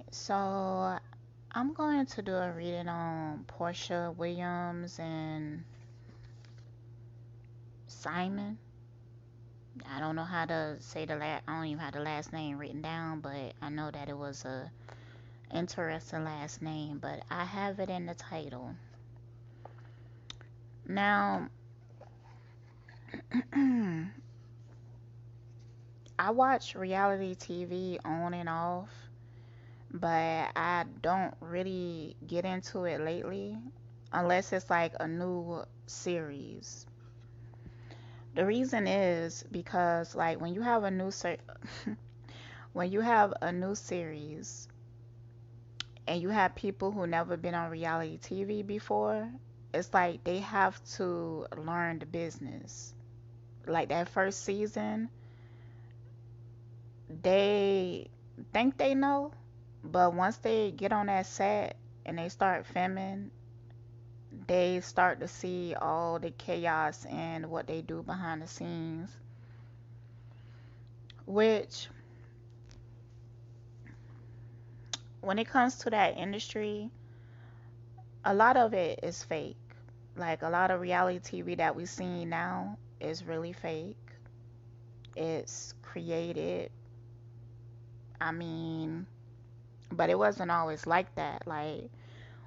So I'm going to do a reading on Porsha Williams and Simon. I don't know how to say the last. I don't even have the last name written down, but I know that it was a interesting last name. But I have it in the title. Now, I watch reality TV on and off, but I don't really get into it lately unless it's like a new series. The reason is because like when you have a new series and you have people who never been on reality TV before, it's like they have to learn the business. Like that first season, they think they know, but once they get on that set and they start filming, they start to see all the chaos and what they do behind the scenes, which when it comes to that industry, a lot of it is fake. Like a lot of reality TV that we see now is really fake. It's created. I mean, but it wasn't always like that. Like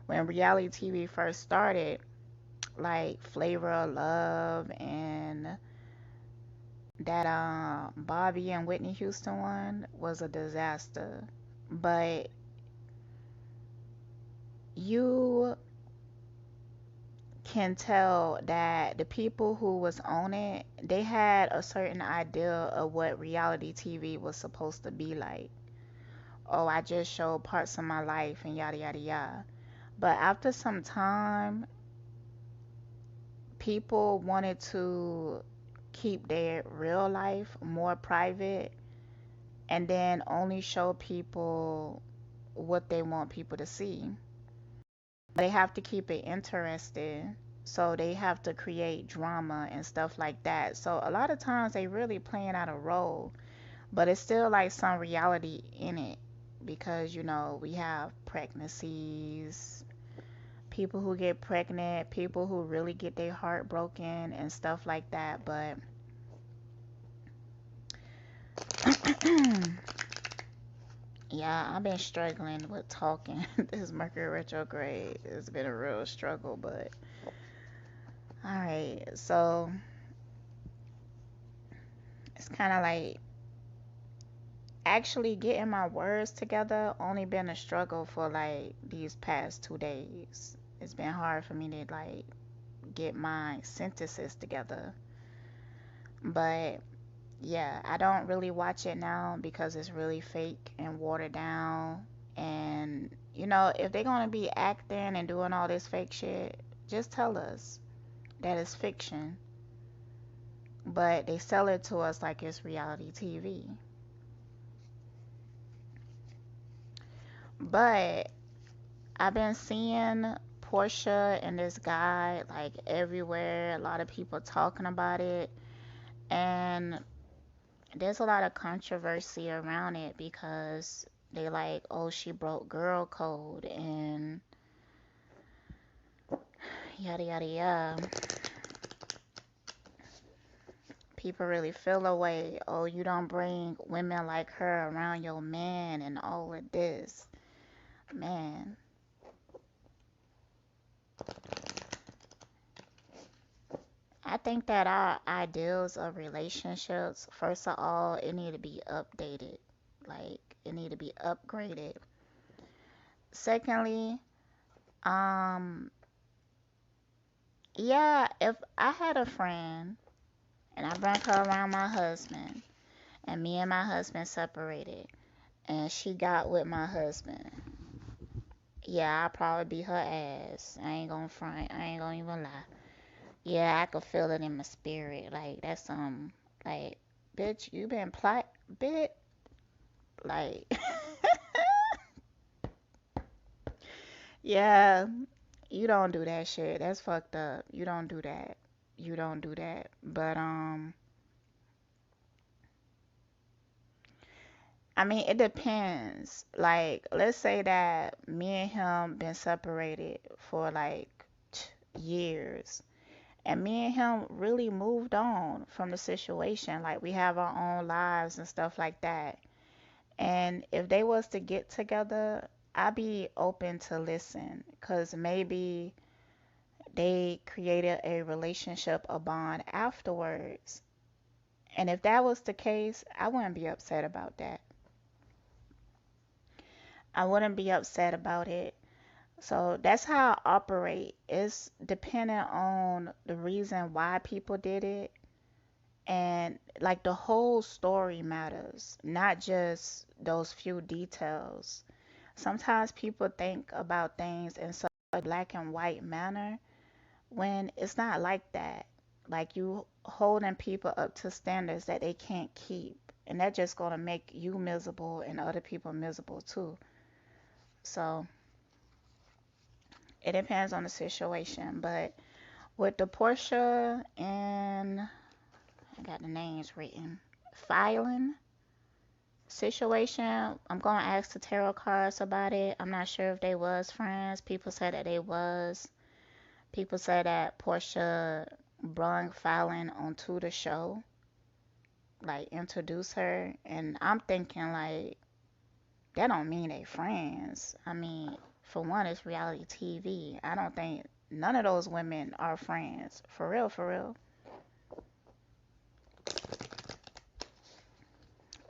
when reality TV first started, like Flavor of Love and that Bobby and Whitney Houston one was a disaster. But you can tell that the people who was on it, they had a certain idea of what reality TV was supposed to be like. Oh, I just showed parts of my life and yada yada yada. But after some time, people wanted to keep their real life more private and then only show people what they want people to see. They have to keep it interesting. So they have to create drama and stuff like that. So a lot of times they really playing out a role, but it's still like some reality in it because we have pregnancies, people who get pregnant, people who really get their heart broken and stuff like that. But yeah, I've been struggling with talking. This Mercury retrograde has been a real struggle, but all right. So it's kind of like actually getting my words together only been a struggle for like these past 2 days. It's been hard for me to like get my sentences together. But yeah, I don't really watch it now because it's really fake and watered down. And if they're gonna be acting and doing all this fake shit, just tell us that it's fiction. But they sell it to us like it's reality TV. But I've been seeing Porsha and this guy like everywhere. A lot of people talking about it. And there's a lot of controversy around it because they like, oh, she broke girl code and yada yada yada. People really feel away. Oh, you don't bring women like her around your man and all of this. Man, I think that our ideals of relationships, first of all, it need to be updated. Like it need to be upgraded. Secondly, um, yeah, if I had a friend and I brought her around my husband and me and my husband separated and she got with my husband, yeah, I'll probably beat her ass. I ain't gonna front. I ain't gonna even lie. Yeah, I could feel it in my spirit. Like that's like, bitch, you been plot, bit, like, yeah, you don't do that shit. That's fucked up. You don't do that. You don't do that. But I mean, it depends. Like, let's say that me and him been separated for like years, and me and him really moved on from the situation. Like, we have our own lives and stuff like that. And if they was to get together, I'd be open to listen, cause maybe they created a relationship, a bond afterwards. And if that was the case, I wouldn't be upset about that. I wouldn't be upset about it. So that's how I operate. It's dependent on the reason why people did it. And like the whole story matters, not just those few details. Sometimes people think about things in such a black and white manner when it's not like that. Like you holding people up to standards that they can't keep. And that's just gonna make you miserable and other people miserable too. So it depends on the situation. But with the Porsha and I got the names written, Falynn situation, I'm gonna ask the tarot cards about it. I'm not sure if they was friends. People said that they was. People said that Porsha brung Falynn onto the show, like introduce her, and I'm thinking like that don't mean they friends. I mean, for one, it's reality TV. I don't think none of those women are friends. For real, for real.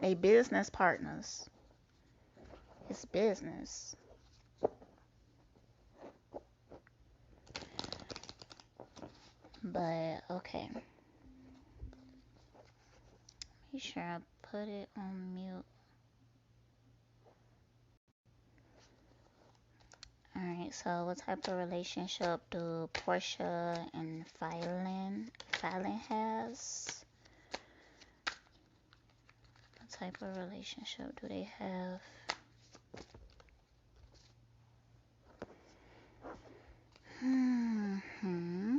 They business partners. It's business. But okay. Make sure I put it on mute. Alright, so what type of relationship do Porsha and Falynn has? What type of relationship do they have? Hmm.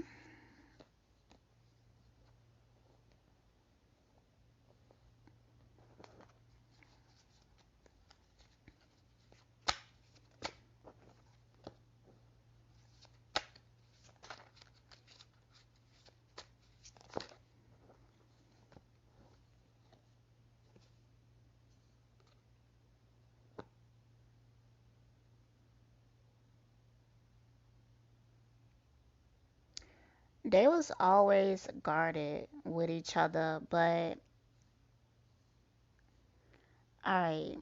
They was always guarded with each other, but alright.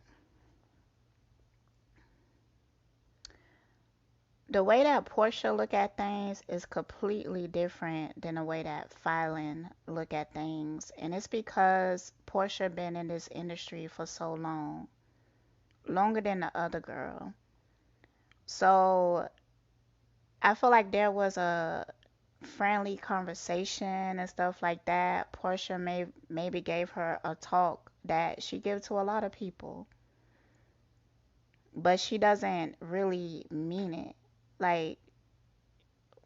The way that Portia look at things is completely different than the way that Falynn look at things, and it's because Portia been in this industry for so long, longer than the other girl. So I feel like there was a friendly conversation and stuff like that. Portia maybe gave her a talk that she give to a lot of people, but she doesn't really mean it. Like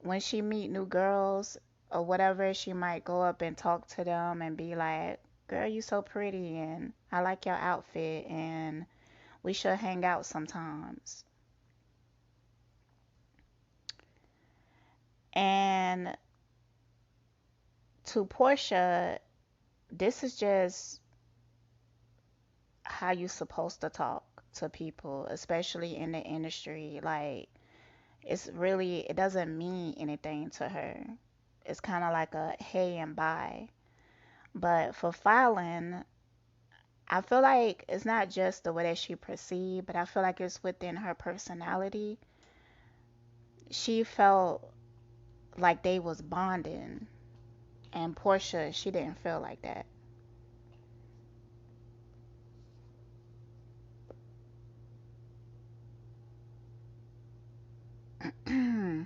when she meet new girls or whatever, she might go up and talk to them and be like, "Girl, you so pretty and I like your outfit and we should hang out sometimes." And to Portia, this is just how you supposed to talk to people, especially in the industry. Like it doesn't mean anything to her. It's kind of like a hey and bye. But for Falynn, I feel like it's not just the way that she perceived, but I feel like it's within her personality. She felt like they was bonding, and Portia, she didn't feel like that. Hmm.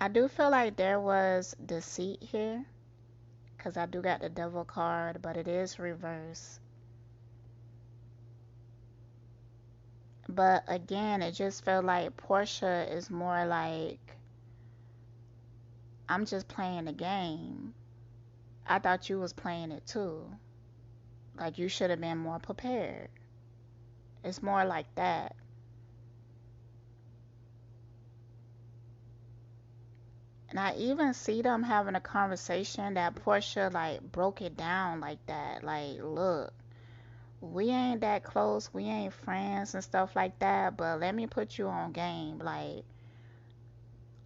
I do feel like there was deceit here, because I do got the devil card, but it is reverse. But again, it just felt like Porsha is more like, I'm just playing the game. I thought you was playing it too. Like you should have been more prepared. It's more like that. And I even see them having a conversation that Portia like broke it down like that. Like, look, we ain't that close, we ain't friends and stuff like that, but let me put you on game. Like,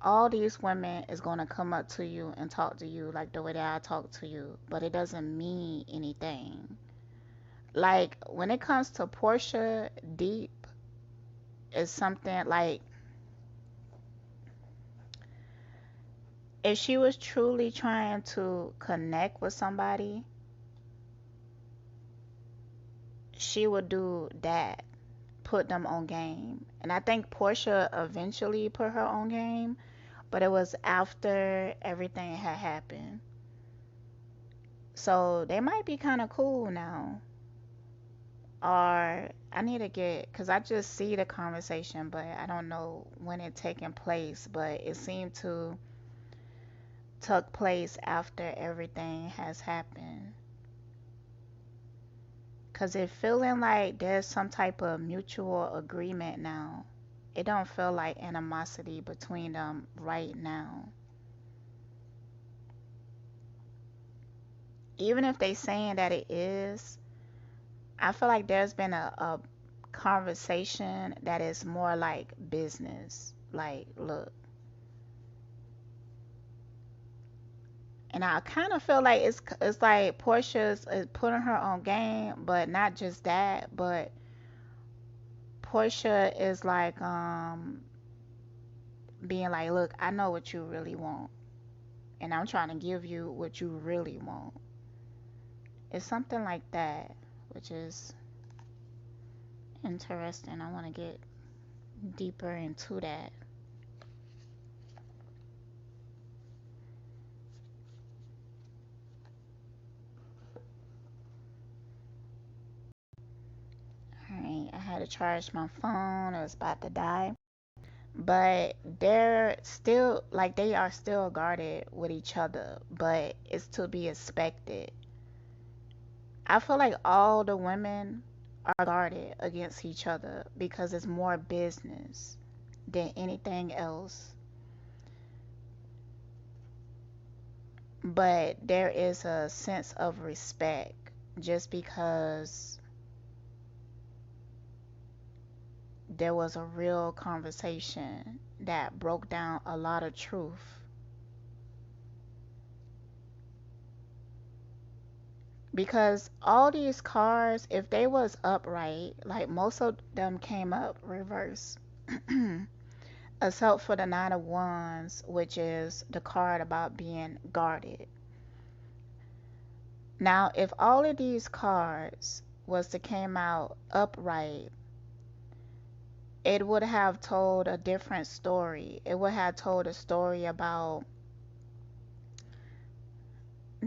all these women is gonna come up to you and talk to you like the way that I talk to you, but it doesn't mean anything. Like when it comes to Portia, deep is something like if she was truly trying to connect with somebody, she would do that, put them on game. And I think Portia eventually put her on game, but it was after everything had happened. So they might be kind of cool now. Or I need to get, because I just see the conversation, but I don't know when it taking place. But it seemed to took place after everything has happened. Because it feeling like there's some type of mutual agreement now. It don't feel like animosity between them right now. Even if they saying that it is, I feel like there's been a conversation that is more like business. Like, look, and I kind of feel like it's like Portia's is putting her on game, but not just that, but Portia is like being like, look, I know what you really want, and I'm trying to give you what you really want. It's something like that, which is interesting. I want to get deeper into that. Alright, I had to charge my phone. It was about to die. But they're still, like, they are still guarded with each other, but it's to be expected. I feel like all the women are guarded against each other because it's more business than anything else. But there is a sense of respect just because there was a real conversation that broke down a lot of truth. Because all these cards, if they was upright, like most of them came up reverse. Except for the Nine of Wands, which is the card about being guarded. Now, if all of these cards was to came out upright, it would have told a different story. It would have told a story about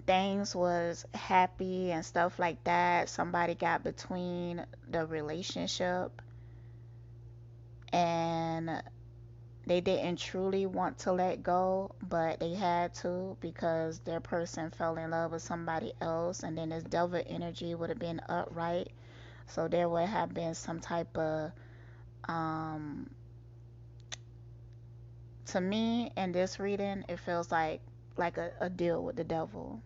things was happy and stuff like that. Somebody got between the relationship and they didn't truly want to let go, but they had to because their person fell in love with somebody else, and then this devil energy would have been upright. So there would have been some type of, um, to me in this reading, it feels like a deal with the devil.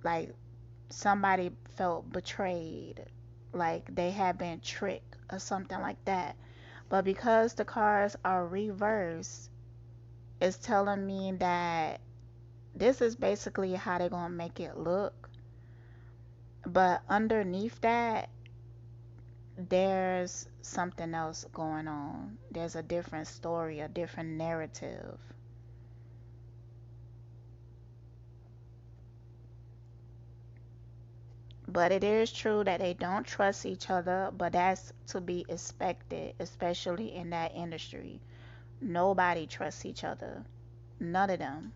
Like somebody felt betrayed, like they had been tricked or something like that. But because the cards are reversed, it's telling me that this is basically how they're gonna make it look. But underneath that, there's something else going on. There's a different story, a different narrative. But it is true that they don't trust each other, but that's to be expected, especially in that industry. Nobody trusts each other. None of them.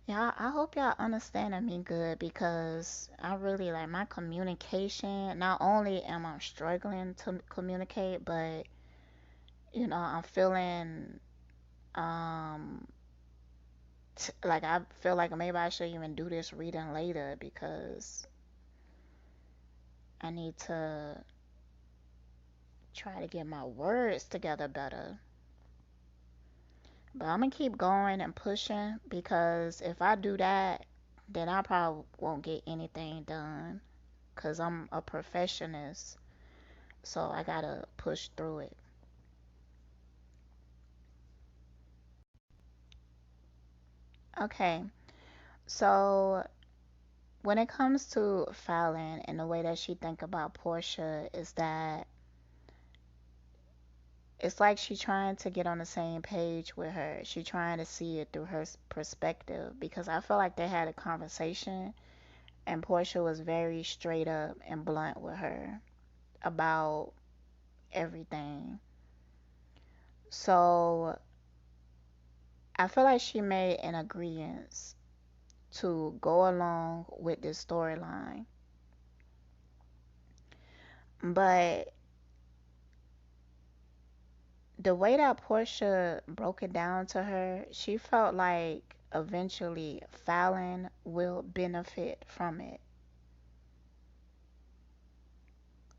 Yeah, I hope y'all understanding me good because I really like my communication. Not only am I struggling to communicate, but I'm feeling um like I feel like maybe I should even do this reading later because I need to try to get my words together better. But I'm gonna keep going and pushing because if I do that, then I probably won't get anything done because I'm a perfectionist. So I gotta push through it. Okay, so when it comes to Falynn and the way that she think about Porsha is that it's like she trying to get on the same page with her. She trying to see it through her perspective because I feel like they had a conversation and Porsha was very straight up and blunt with her about everything. So I feel like she made an agreement to go along with this storyline. But the way that Portia broke it down to her, she felt like eventually Fallon will benefit from it.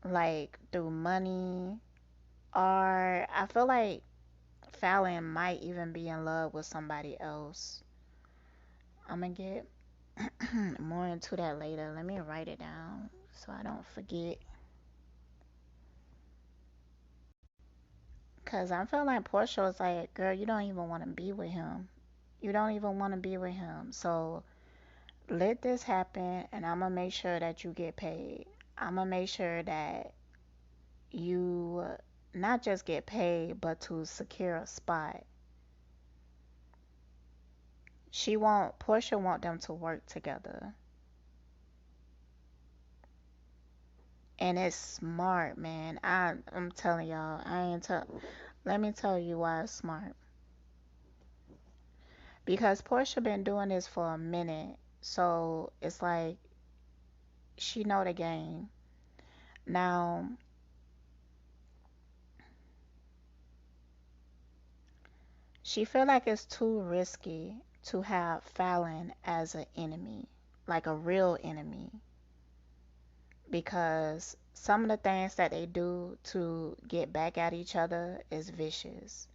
Like through money, or I feel like Fallon might even be in love with somebody else. I'm gonna get more into that later. Let me write it down so I don't forget. Cause I feel like Portia was like, girl, you don't even want to be with him. You don't even want to be with him. So let this happen and I'm gonna make sure that you get paid. I'm gonna make sure that you not just get paid, but to secure a spot. Portia want them to work together. And it's smart, man. I'm telling y'all, let me tell you why it's smart. Because Portia been doing this for a minute. So it's like she know the game. Now, she feel like it's too risky to have Fallon as an enemy, like a real enemy, because some of the things that they do to get back at each other is vicious.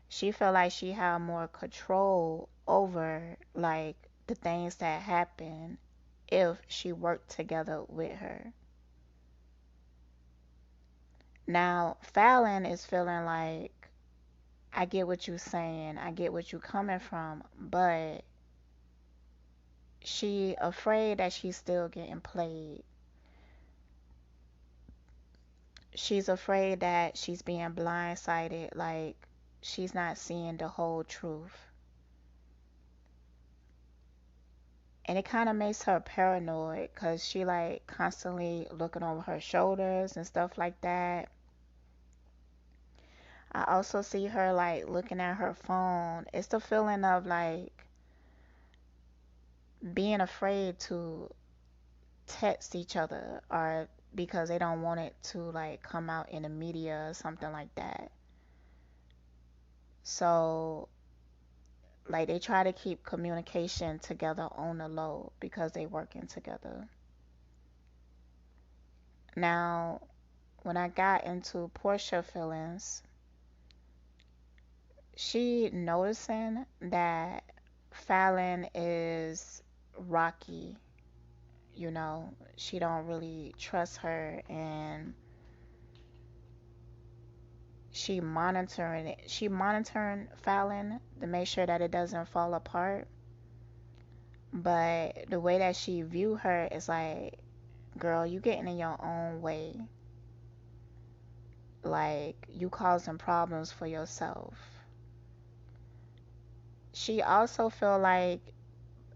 She feel like she have more control over like the things that happen if she worked together with her. Now, Fallon is feeling like I get what you're saying, I get what you're coming from, but she afraid that she's still getting played. She's afraid that she's being blindsided, like she's not seeing the whole truth. And it kind of makes her paranoid because she like constantly looking over her shoulders and stuff like that. I also see her like looking at her phone. It's the feeling of like being afraid to text each other or because they don't want it to like come out in the media or something like that. So like they try to keep communication together on the low because they working together. Now, when I got into Portia feelings, she noticing that Fallon is rocky, she don't really trust her and she monitoring Fallon to make sure that it doesn't fall apart. But the way that she view her is like, girl, you getting in your own way. Like you causing problems for yourself. She also feel like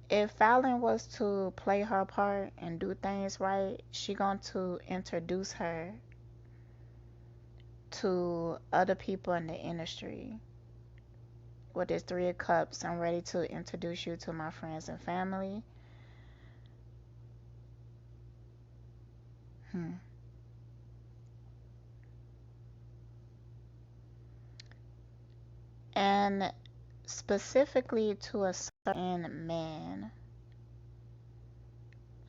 if Fallon was to play her part and do things right, she going to introduce her to other people in the industry. with this Three of Cups, I'm ready to introduce you to my friends and family. Hmm. And specifically to a certain man.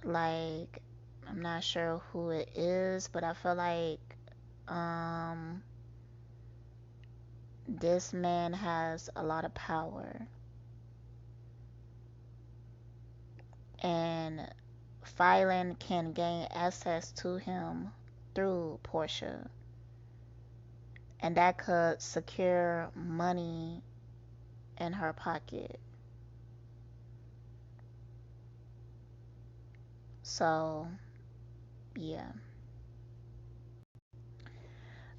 Like, I'm not sure who it is, but I feel like um this man has a lot of power, and Falynn can gain access to him through Porsha, and that could secure money in her pocket. So, yeah.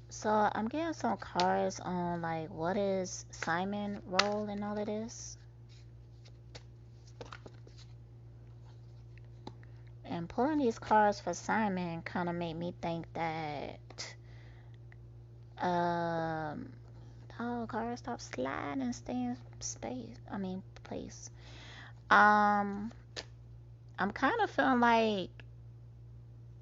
So, I'm getting some cards on like what is Simon role in all of this? And pulling these cards for Simon kind of made me think that um oh, cards stop sliding and stay in space. I mean place. Um I'm kind of feeling like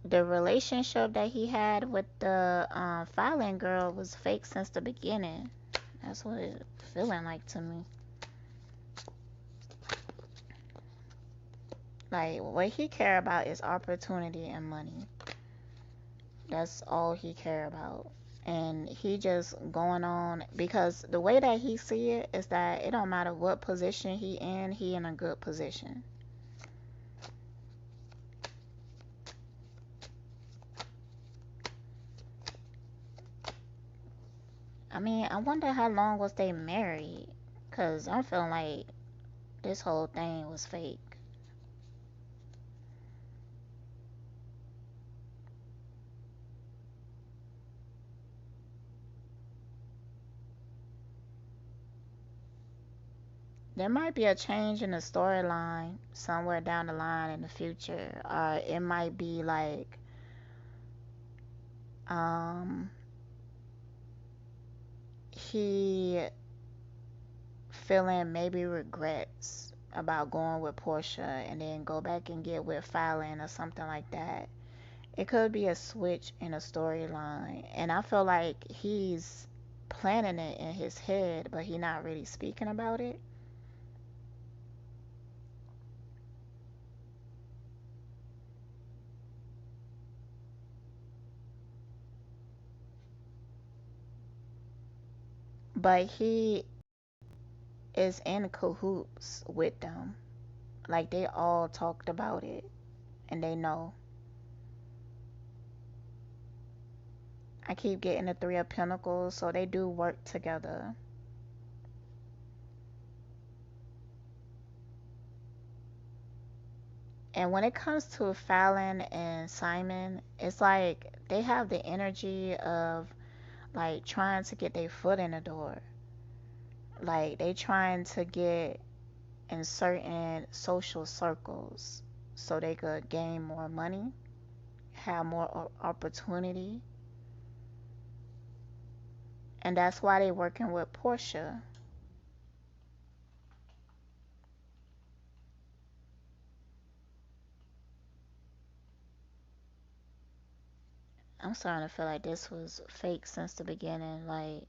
the relationship that he had with the filing girl was fake since the beginning. That's what it's feeling like to me. Like what he care about is opportunity and money. That's all he care about. And he just going on because the way that he see it is that it don't matter what position he in a good position. I mean, I wonder how long was they married? Cause I'm feeling like this whole thing was fake. There might be a change in the storyline somewhere down the line in the future. It might be like um he feeling maybe regrets about going with Porsha and then go back and get with Falynn or something like that. It could be a switch in a storyline, and I feel like he's planning it in his head, but he not really speaking about it. But he is in cahoots with them. Like they all talked about it, and they know. I keep getting the Three of Pentacles, so they do work together. And when it comes to Fallon and Simon, it's like they have the energy of like trying to get their foot in the door. Like they trying to get in certain social circles so they could gain more money, have more opportunity. And that's why they working with Porsha. I'm starting to feel like this was fake since the beginning. Like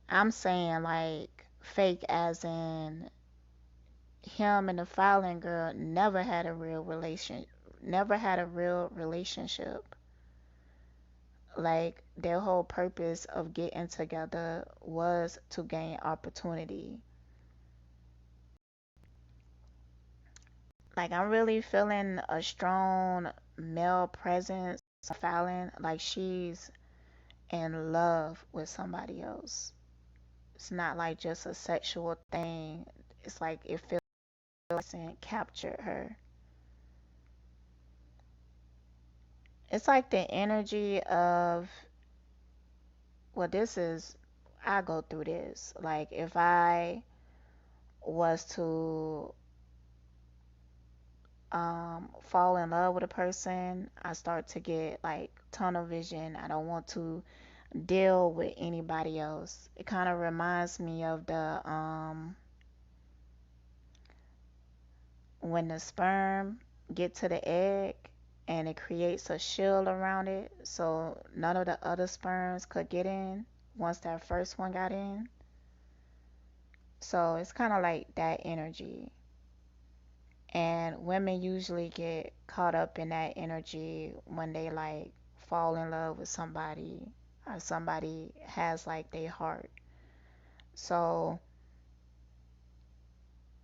I'm saying like fake as in him and the filing girl never had a real relationship. Like their whole purpose of getting together was to gain opportunity. Like I'm really feeling a strong male presence of Fallon, like she's in love with somebody else. It's not like just a sexual thing. It's like it feels like it captured her. It's like the energy of, well, this is, I go through this. Like if I was to fall in love with a person, I start to get like tunnel vision. I don't want to, deal with anybody else. It kind of reminds me of the when the sperm get to the egg and it creates a shield around it so none of the other sperms could get in once that first one got in. So it's kind of like that energy. And women usually get caught up in that energy when they like fall in love with somebody or somebody has like their heart. So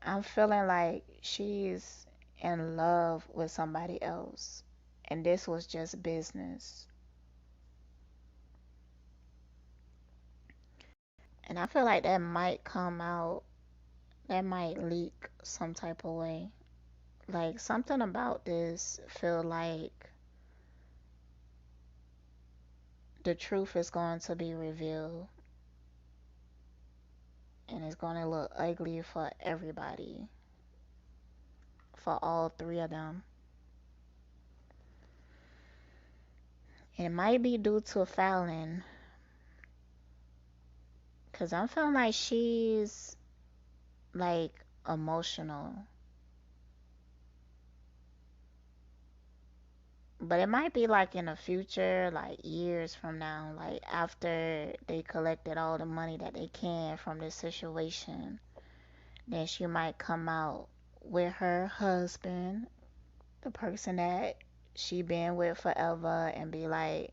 I'm feeling like she's in love with somebody else. And this was just business. And I feel like that might come out, that might leak some type of way. Like something about this feel like the truth is going to be revealed and it's going to look ugly for everybody, for all three of them. It might be due to Falynn, because I'm feeling like she's like emotional. But it might be like in the future, like years from now, like after they collected all the money that they can from this situation, then she might come out with her husband, the person that she been with forever, and be like,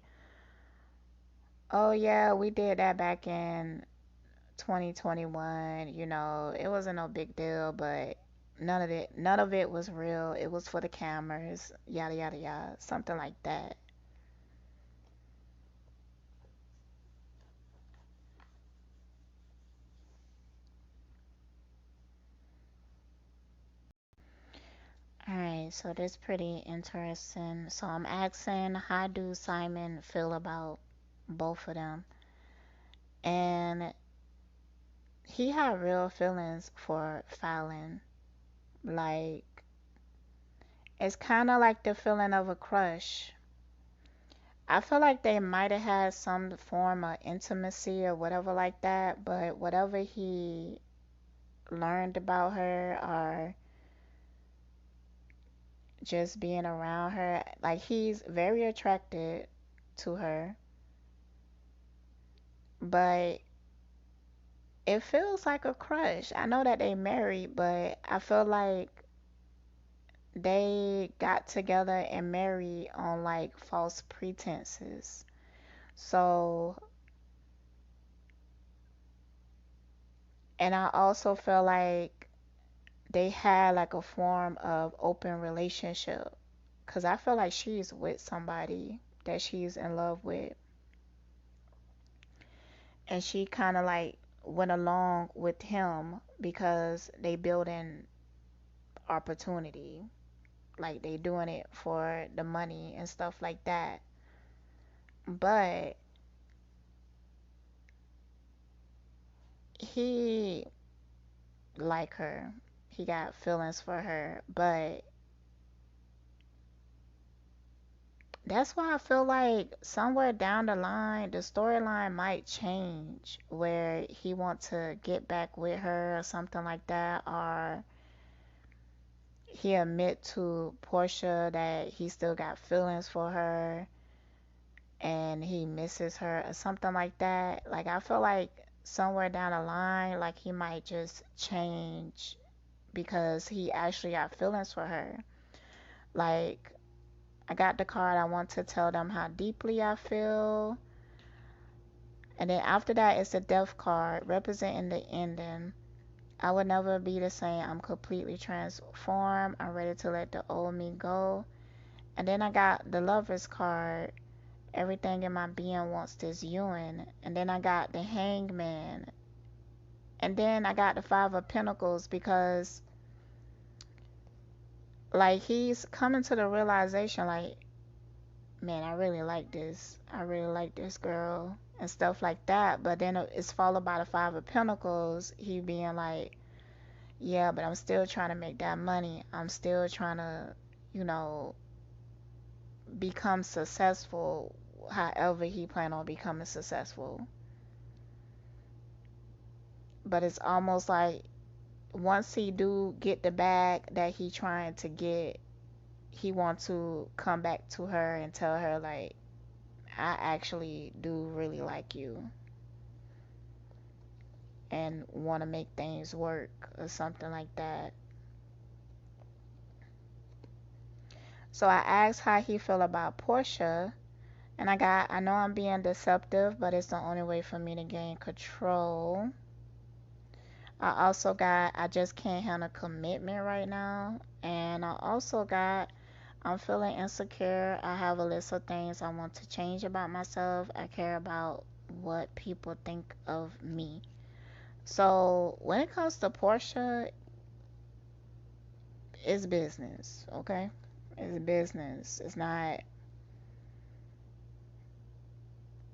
oh yeah, we did that back in 2021, it wasn't no big deal, but none of it was real. It was for the cameras, yada yada yada, something like that. All right, so that's pretty interesting. So I'm asking, how do Simon feel about both of them? And he had real feelings for Fallon. Like, it's kind of like the feeling of a crush. I feel like they might have had some form of intimacy or whatever like that, but whatever he learned about her or just being around her, like he's very attracted to her, but it feels like a crush. I know that they married, but I feel like they got together and married on like false pretenses. So, and I also feel like they had like a form of open relationship because I feel like she's with somebody that she's in love with, and she kind of like went along with him because they building opportunity, like they doing it for the money and stuff like that. But he like her, he got feelings for her, but that's why I feel like somewhere down the line the storyline might change where he wants to get back with her or something like that, or he admit to Porsha that he still got feelings for her and he misses her or something like that. Like I feel like somewhere down the line, like he might just change because he actually got feelings for her. Like I got the card, I want to tell them how deeply I feel. And then after that, it's a death card representing the ending. I would never be the same. I'm completely transformed. I'm ready to let the old me go. And then I got the Lover's card. Everything in my being wants this union. And then I got the Hangman. And then I got the Five of Pentacles because, like, he's coming to the realization, like, man, I really like this. I really like this girl and stuff like that. But then it's followed by the Five of Pentacles. He being like, yeah, but I'm still trying to make that money. I'm still trying to, you know, become successful. however he plan on becoming successful. But it's almost like once he do get the bag that he trying to get, he want to come back to her and tell her like, I actually do really like you and want to make things work or something like that. So I asked how he feel about Porsha, and I know I'm being deceptive, but it's the only way for me to gain control. I also got, I just can't handle commitment right now. And I also got, I'm feeling insecure. I have a list of things I want to change about myself. I care about what people think of me. So when it comes to Porsha, it's business, okay? It's business. It's not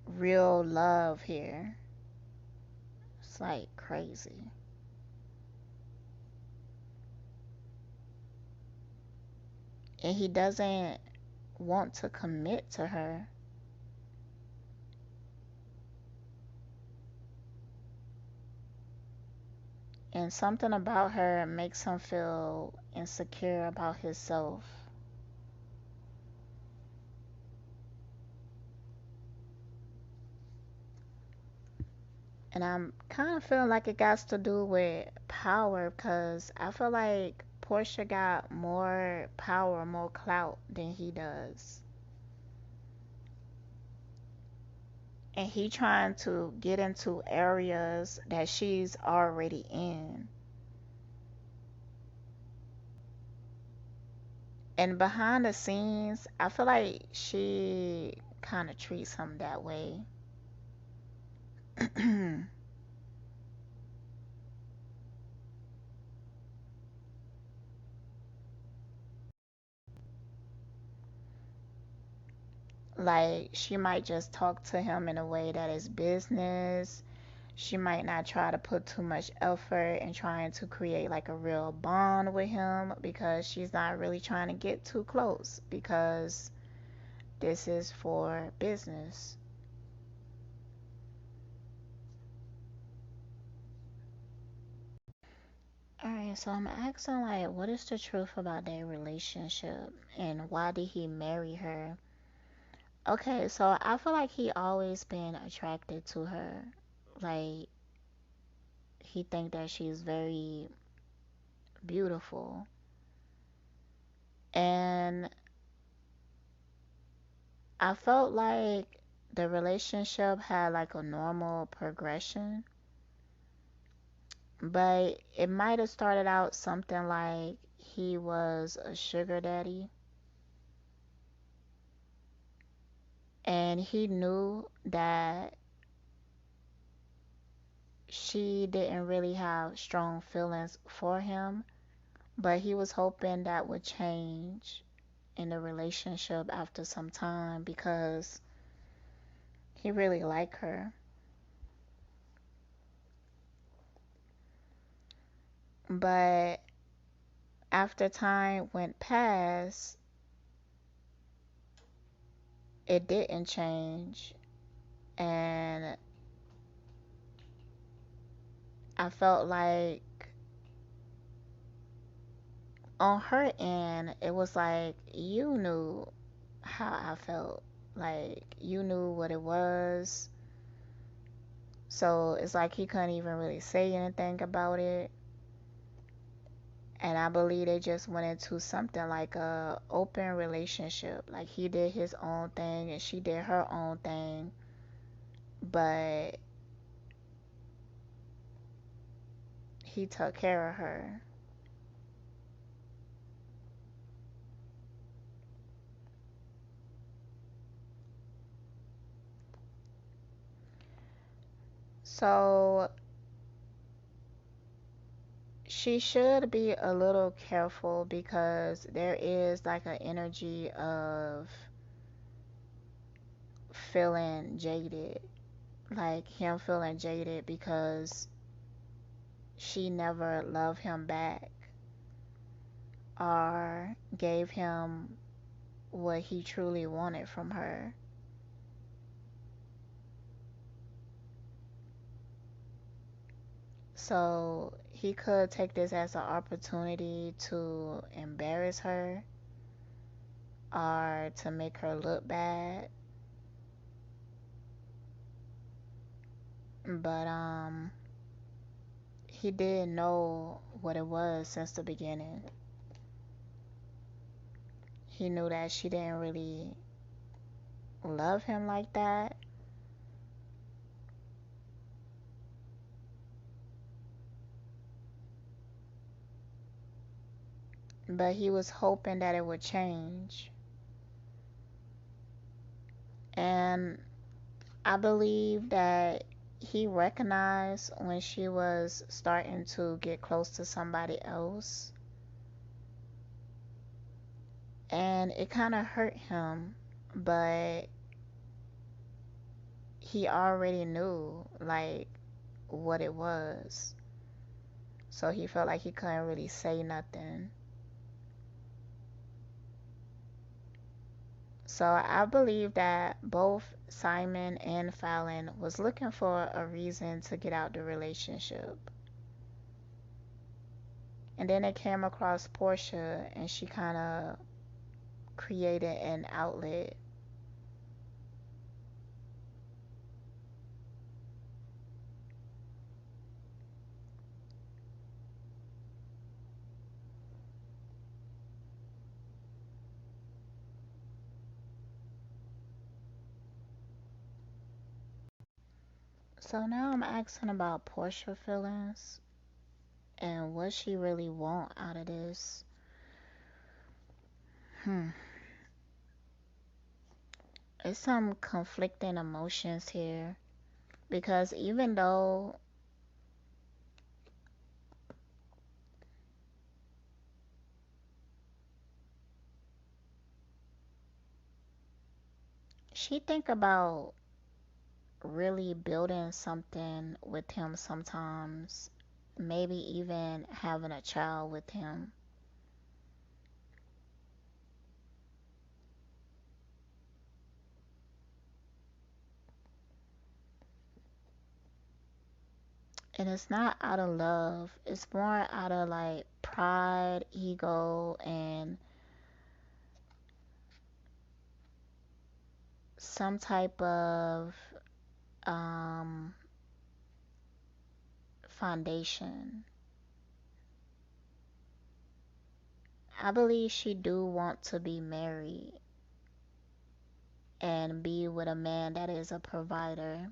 real love here. It's like crazy. And he doesn't want to commit to her. And something about her makes him feel insecure about himself. And I'm kind of feeling like it got to do with power because I feel like Porsha got more power, more clout than he does. And he trying to get into areas that she's already in. And behind the scenes, I feel like she kind of treats him that way. Like she might just talk to him in a way that is business. She might not try to put too much effort in trying to create like a real bond with him because she's not really trying to get too close because this is for business. Alright, so I'm asking like what is the truth about their relationship and why did he marry her? Okay, so I feel like he always been attracted to her. Like he think that she's very beautiful. And I felt like the relationship had like a normal progression, but it might have started out something like he was a sugar daddy and he knew that she didn't really have strong feelings for him, but he was hoping that would change in the relationship after some time because he really liked her. But after time went past, it didn't change. And I felt like on her end, it was like you knew how I felt. Like you knew what it was. So it's like he couldn't even really say anything about it. And I believe they just went into something like a open relationship. Like he did his own thing and she did her own thing. But he took care of her. So she should be a little careful because there is like an energy of feeling jaded. Like him feeling jaded because she never loved him back or gave him what he truly wanted from her. So he could take this as an opportunity to embarrass her or to make her look bad. But he did know what it was since the beginning. He knew that she didn't really love him like that. But he was hoping that it would change. And I believe that he recognized when she was starting to get close to somebody else. And it kind of hurt him, but he already knew, like, what it was. So he felt like he couldn't really say nothing. So I believe that both Simon and Falynn was looking for a reason to get out the relationship. And then they came across Porsha and she kind of created an outlet. So now I'm asking about Porsha feelings and what she really want out of this. Hmm. It's some conflicting emotions here because even though she think about really building something with him sometimes, maybe even having a child with him. And it's not out of love, it's more out of like pride, ego, and some type of um, foundation. I believe she do want to be married and be with a man that is a provider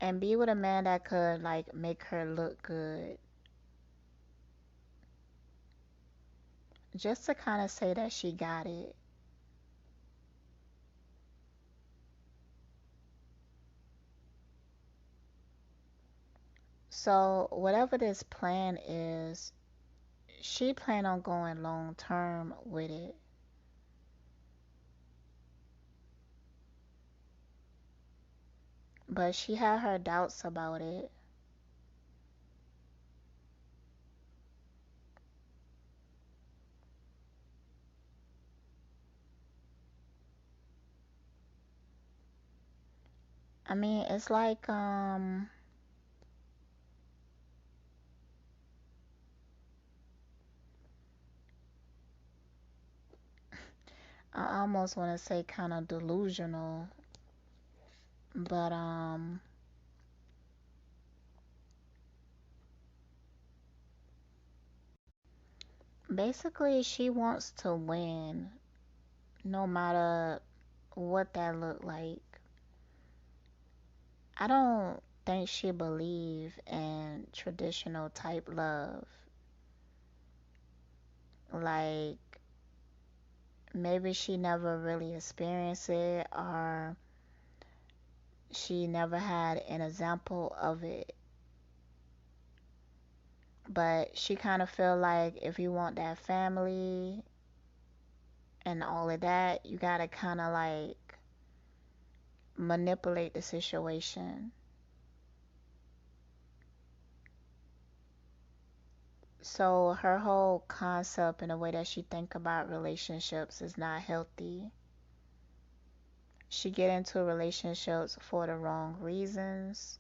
and be with a man that could like make her look good, just to kind of say that she got it. So whatever this plan is, she plan on going long term with it. But she had her doubts about it. I mean, it's like I almost want to say kind of delusional, but basically she wants to win no matter what that look like. I don't think she believe in traditional type love. Like maybe she never really experienced it or she never had an example of it. But she kind of feel like if you want that family and all of that, you gotta kind of like manipulate the situation. So her whole concept and the way that she think about relationships is not healthy. She get into relationships for the wrong reasons.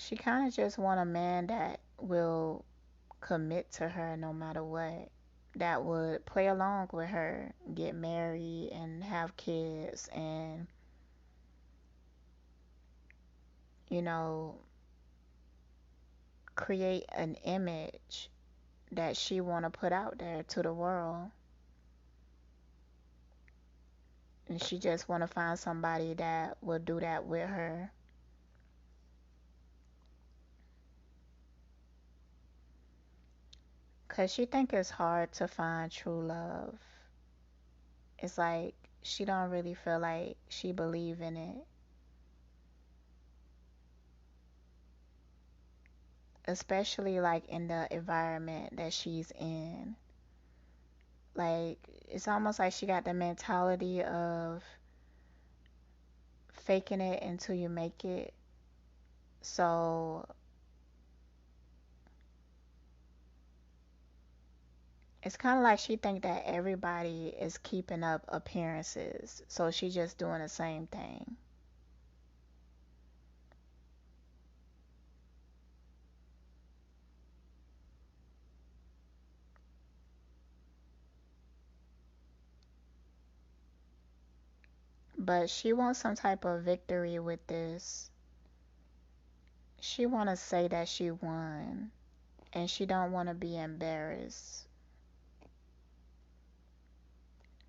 She kind of just want a man that will commit to her no matter what, that would play along with her, get married and have kids, and you know, create an image that she want to put out there to the world. And she just want to find somebody that will do that with her. Cause she think it's hard to find true love. It's like she don't really feel like she believe in it. Especially like in the environment that she's in. Like it's almost like she got the mentality of faking it until you make it. So it's kind of like she think that everybody is keeping up appearances. So she just doing the same thing. But she wants some type of victory with this. She want to say that she won, and she don't want to be embarrassed.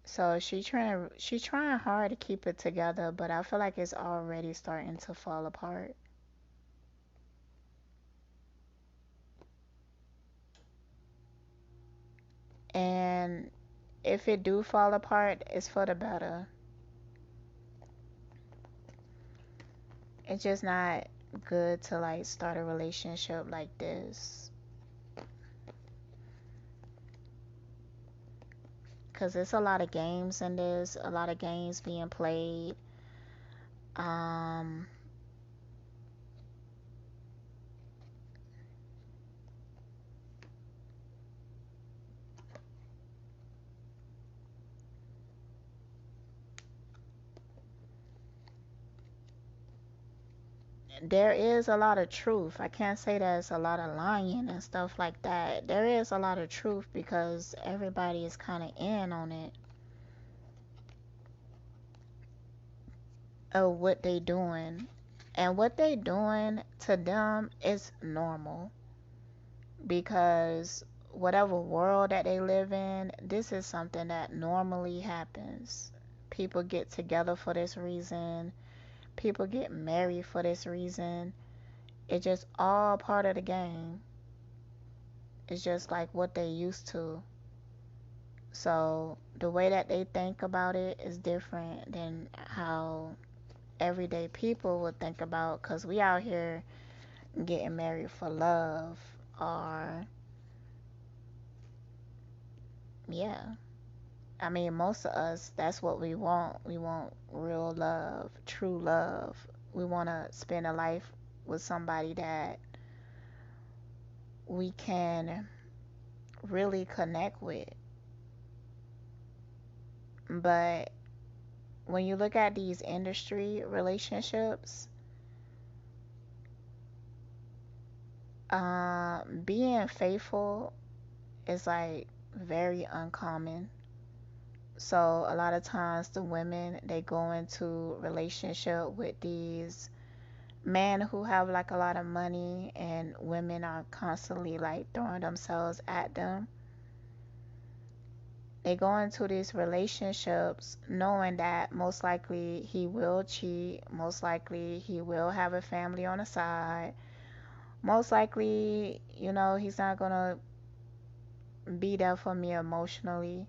So she trying hard to keep it together, but I feel like it's already starting to fall apart. And if it do fall apart, it's for the better. It's just not good to like start a relationship like this. Cause it's a lot of games in this, a lot of games being played. Um, there is a lot of truth. I can't say there's a lot of lying and stuff like that. There is a lot of truth because everybody is kind of in on it of what they doing. And what they doing to them is normal because whatever world that they live in, this is something that normally happens. People get together for this reason. People get married for this reason. It's just all part of the game. It's just like what they used to. So the way that they think about it is different than how everyday people would think about, because we out here getting married for love, or yeah, I mean, most of us, that's what we want. We want real love, true love. We want to spend a life with somebody that we can really connect with. But when you look at these industry relationships, being faithful is like very uncommon. So a lot of times the women, they go into relationship with these men who have like a lot of money, and women are constantly like throwing themselves at them. They go into these relationships knowing that most likely he will cheat, most likely he will have a family on the side, most likely, he's not gonna be there for me emotionally.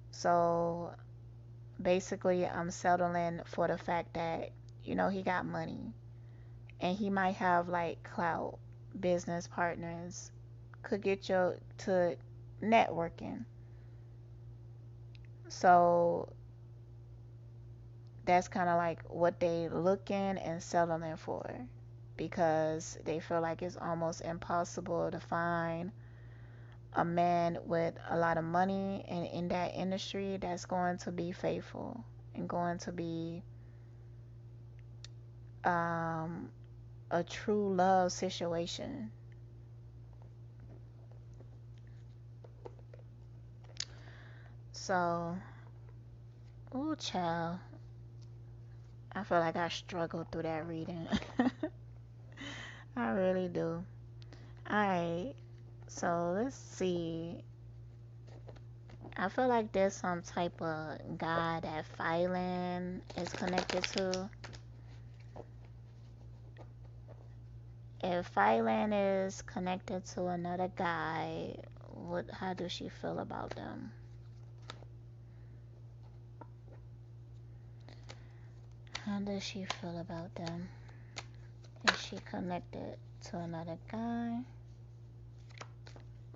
So basically, I'm settling for the fact that, he got money and he might have like clout, business partners, could get you to networking. So that's kind of like what they looking and settling for, because they feel like it's almost impossible to find a man with a lot of money and in that industry that's going to be faithful and going to be um a true love situation. So, ooh, child, I feel like I struggled through that reading. I really do. Alright, so let's see. I feel like there's some type of guy that Falynn is connected to. If Falynn is connected to another guy, how does she feel about them? How does she feel about them? Is she connected to another guy?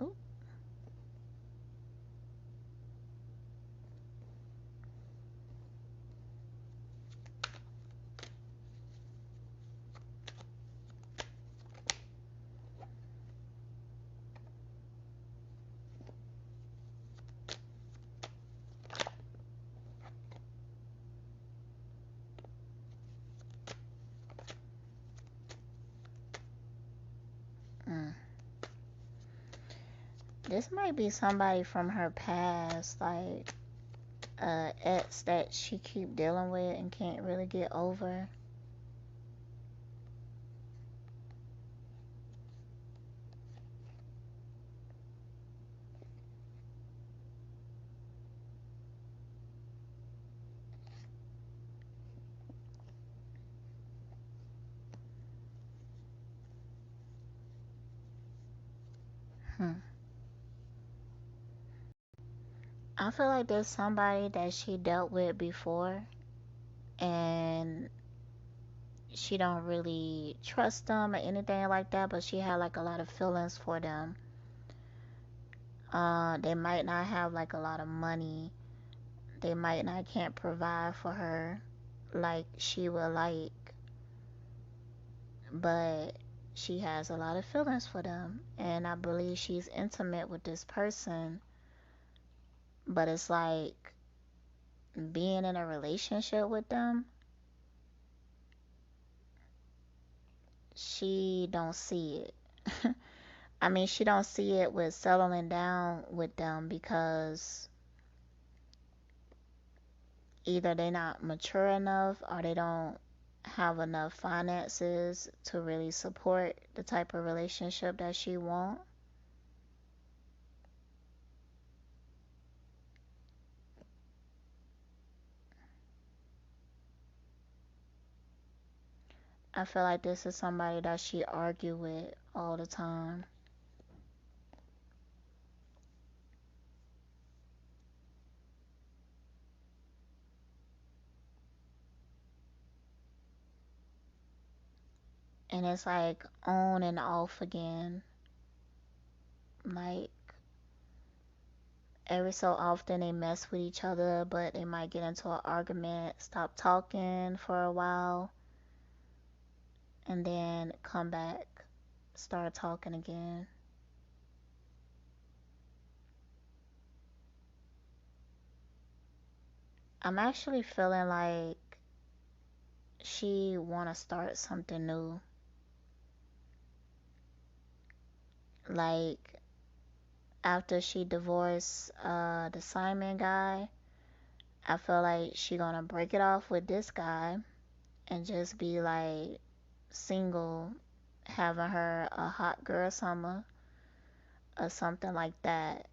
Ooh. Mm. This might be somebody from her past, like ex that she keep dealing with and can't really get over. Hmm. I feel like there's somebody that she dealt with before and she don't really trust them or anything like that, but she had like a lot of feelings for them. They might not have like a lot of money. They might not can't provide for her like she would like, but she has a lot of feelings for them, and I believe she's intimate with this person, but it's like being in a relationship with them, she don't see it. I mean, she don't see it with settling down with them because either they're not mature enough or they don't have enough finances to really support the type of relationship that she wants. I feel like this is somebody that she argue with all the time. And it's like on and off again. Like every so often they mess with each other, but they might get into an argument, stop talking for a while, and then come back, start talking again. I'm actually feeling like she want to start something new. Like after she divorced the Simon guy, I feel like she gonna break it off with this guy and just be like single, having her a hot girl summer or something like that.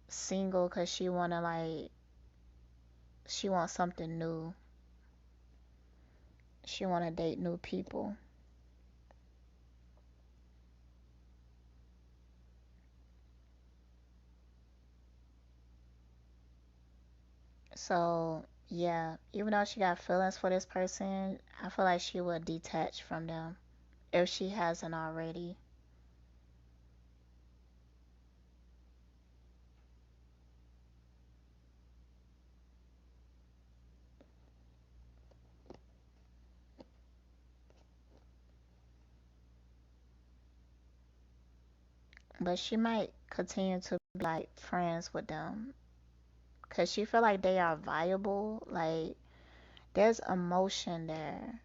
Single cause she wants something new. She wanna date new people. So yeah, even though she got feelings for this person, I feel like she would detach from them if she hasn't already. But she might continue to be like friends with them because she feel like they are viable. Like there's emotion there.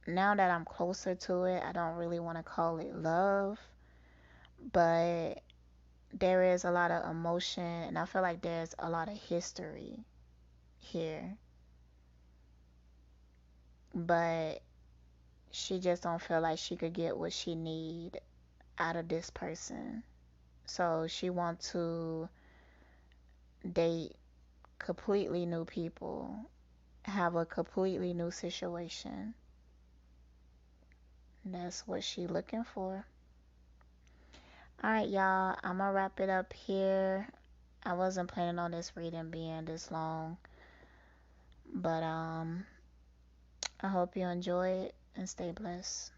now that I'm closer to it, I don't really want to call it love, but there is a lot of emotion, and I feel like there's a lot of history here. But she just don't feel like she could get what she need out of this person. So she want to date completely new people, have a completely new situation. That's what she looking for. All right, y'all, I'm gonna wrap it up here. I wasn't planning on this reading being this long, but I hope you enjoy it and stay blessed.